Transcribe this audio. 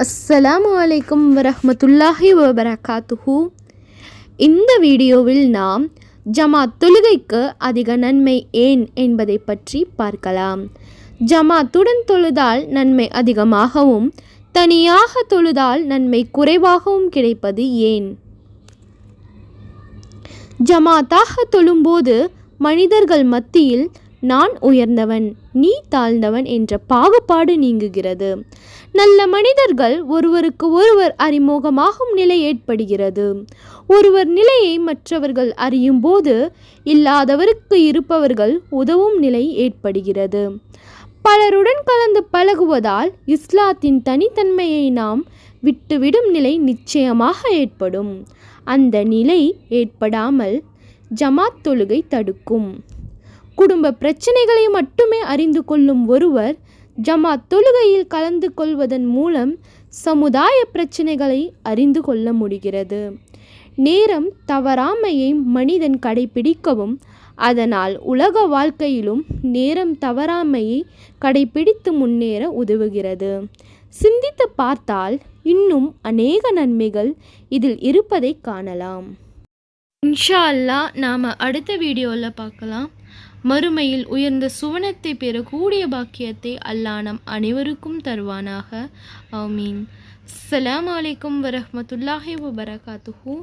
அஸ்ஸலாமு அலைக்கும் வரஹ்மத்துல்லாஹி வபரகாத்துஹு. இந்த வீடியோவில் நாம் ஜமாத் தொழுகைக்கு அதிக நன்மை ஏன் என்பதை பற்றி பார்க்கலாம். ஜமாத்துடன் தொழுதால் நன்மை அதிகமாகவும் தனியாக தொழுதால் நன்மை குறைவாகவும் கிடைப்பது ஏன்? ஜமாத்தாக தொழும்போது மனிதர்கள் மத்தியில் நான் உயர்ந்தவன் நீ தாழ்ந்தவன் என்ற பாகுபாடு நீங்குகிறது. நல்ல மனிதர்கள் ஒருவருக்கு ஒருவர் அறிமுகமாகும் நிலை ஏற்படுகிறது. ஒருவர் நிலையை மற்றவர்கள் அறியும் போது இல்லாதவருக்கு இருப்பவர்கள் உதவும் நிலை ஏற்படுகிறது. பலருடன் கலந்து பழகுவதால் இஸ்லாத்தின் தனித்தன்மையை நாம் விட்டுவிடும் நிலை நிச்சயமாக ஏற்படும். அந்த நிலை ஏற்படாமல் ஜமாத் தொழுகை தடுக்கும். குடும்ப பிரச்சனைகளை மட்டுமே அறிந்து கொள்ளும் ஒருவர் ஜமாத் தொழுகையில் கலந்து கொள்வதன் மூலம் சமுதாய பிரச்சனைகளை அறிந்து கொள்ள முடிகிறது. நேரம் தவறாமையை மனிதன் கடைபிடிக்கவும் அதனால் உலக வாழ்க்கையிலும் நேரம் தவறாமையை கடைபிடித்து முன்னேற உதவுகிறது. சிந்தித்து பார்த்தால் இன்னும் அநேக நன்மைகள் இதில் இருப்பதை காணலாம். இன்ஷா அல்லாஹ் நாம் அடுத்த வீடியோவில் பார்க்கலாம். மறுமையில் உயர்ந்த சுவனத்தை பெறக்கூடிய பாக்கியத்தை அல்லாஹ் நம் அனைவருக்கும் தருவானாக. ஆமீன். அஸ்ஸலாமு அலைக்கும் வரஹ்மத்துல்லாஹி வபரகாத்துஹு.